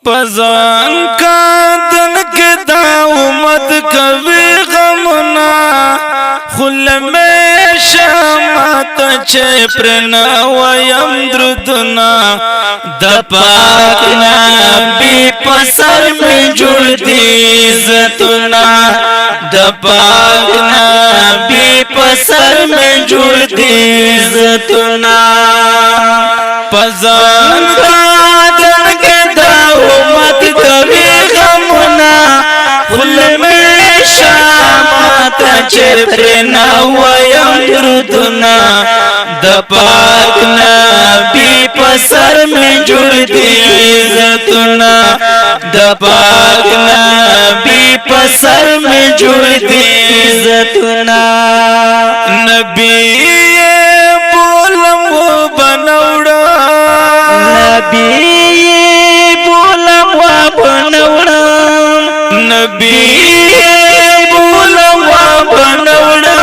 पजान का दन के दाउमत कभी गमना खुल में शामत चे प्रना वयम द्रुदना दपाक नबी पसर में जुड़ती इज्जतना दपाक नबी पसर में जुड़ती इज्जतना पजान का दन के दाउमत कभी गमना खुल में शामत चे प्रना वयम द्रुदना दपाक नबी पसर में जुड़ती इज्जतना दपाक नबी पसर में जुड़ती इज्जतना नबी ये बोलम वो बनौड़ा नबी ये बोलम वो बनौड़ा नबी ये बोलम वो बनौड़ा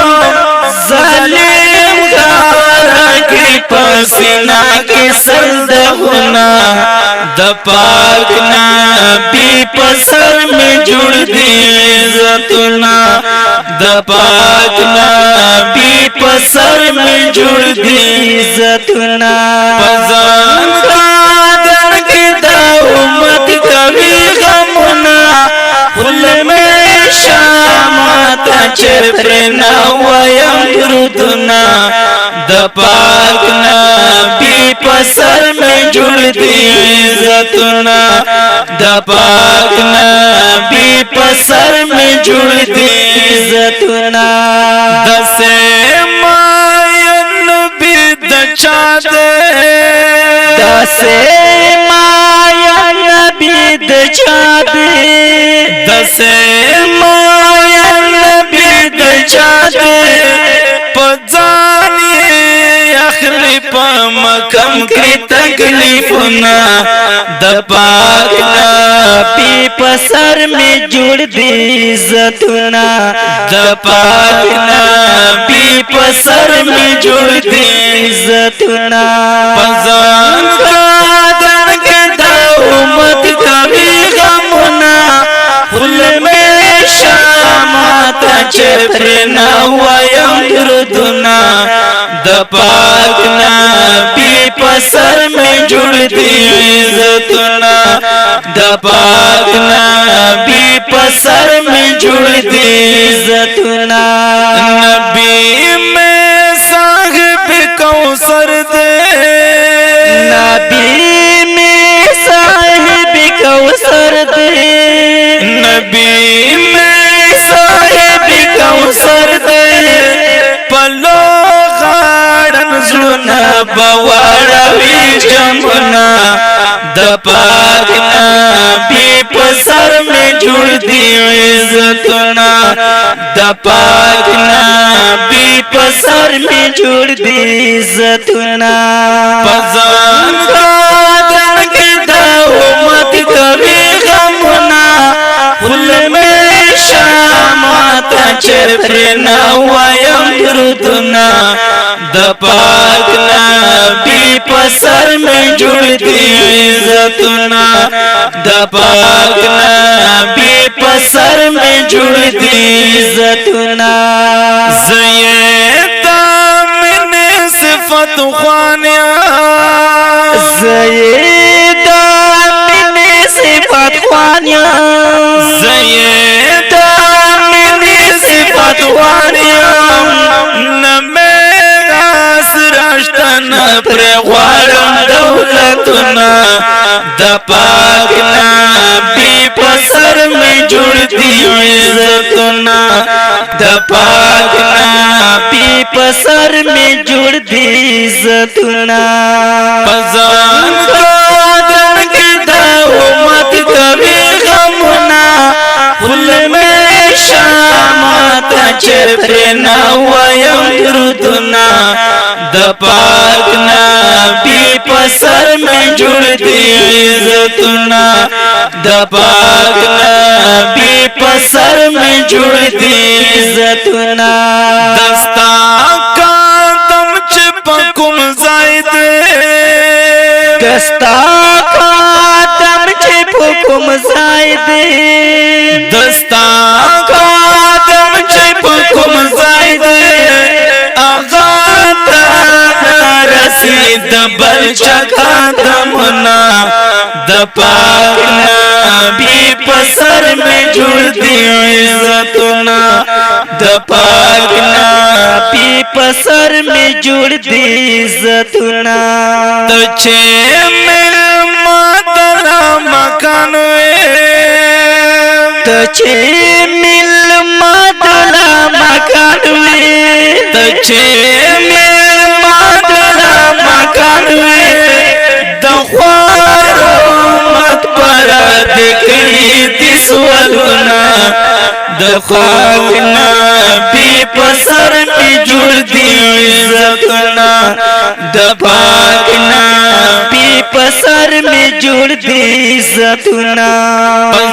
जालिम गारा की पसीना के सर्द होना दपाक नबी पसर में जुड़ती इज्जतना दपाक नबी पसर में जुड़ती इज्जतना पजान का दन के दाउमत कभी गमना खुल में शामत चे प्रना वयम द्रुदना दपाक नबी पसर में जुड़ती इज्जतना दपाक नबी पसर में जुड़ती इज्जतना दसे मायन बिद चादे दसे मायन बिद चादे दसे मायन बिद चादे मकम की तकलीफना दपाक नबी पसर में जुड़ती इज्जतना दपाक नबी पसर में जुड़ती इज्जतना पजान का दन के दाउमत कभी गमना खुल में शामत चे प्रना वयम द्रुदना दपाक नबी पसर में जुड़ती इज्जतना दपाक नबी पसर में जुड़ती इज्जतना नबी में साहिब कौसर दे नबी में साहिब कौसर दे नबी में साहिब कौसर दे पलो बवाड़वी जमुना दपाक नबी पसर में जुड़ती इज्जतना दपाक नबी पसर में जुड़ती इज्जतना पजान का दन के दाउमत कभी गमना खुल में शामत चे प्रना वयम द्रुदना दपाक नबी पसर में जुड़ती इज्जतना दपाक नबी पसर में जुड़ती इज्जतना ज़यदा मिने सिफत ख्वानिया ज़यदा मिने सिफत ख्वानिया ज़यदा मिने सिफत ख्वानिया प्रेवारम दौलतना दपाक नबी पसर में जुड़ती इज्जतना दपाक नबी पसर में जुड़ती इज्जतना पजान का दन के दाउमत कभी गमना खुल में शामत चे प्रना वयम द्रुदना दपाक नबी पसर में जुड़ती इज्जतना दपाक नबी पसर में जुड़ती इज्जतना दस्ता का दम चिपकुम जायदे दस्ता का दम चिप کوم ځای دی دستا قدم چې په کوم ځای دی هغه ته رسید بل چا قدمونه د پاک نبی په سر میں جوړ دی عزتونه د پاک نبی په سر میں جوړ دی عزتونه ته چې ملما دلا مکان ته چې ملما دلا مکان ته چې ملما دلا مکان د خوارو مت پر دکړي دي سوالونه د خاک نبی په سر می جوړ دی عزتونه د پاک نبی په سر می جوړ دی عزتونه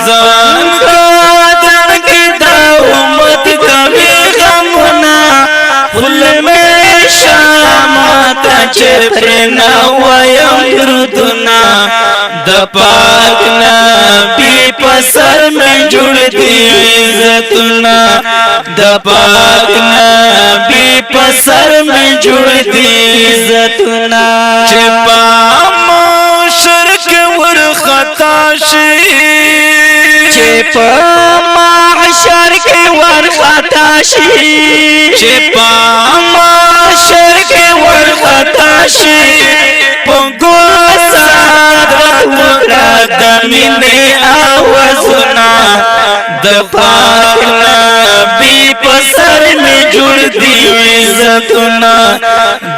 ځان قدر کې دا امت کوي غمونه خل می شامات چې پر نه وایم درودونه د پاک نبی په سر می جوړ دی عزتونه د پاک نبی په سر می جوړ دی عزتونه چې په محشر کې ورخطا شي چې په محشر کې ورخطا شي چې په محشر کې ورخطا شي په ګوسه وکړه د مینې آوازونه د پاک نبی په سر می جوړ دی عزتونه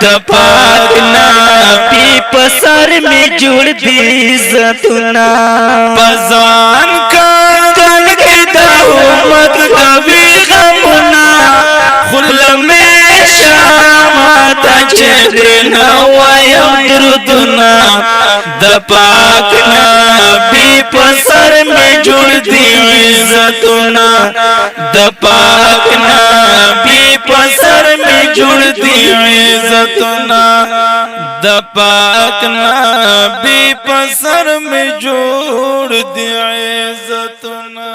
د پاک نبی په سر می جوړ دی عزتونه پزان کړل کې د امت کوي غمونه خل می شامات چې نه وایم درودونه د پاک نبی په سر می جوړ دی عزتونه د پاک نبی په سر می جوړ دی عزتونه د پاک نبی په سر می جوړ دی عزتونه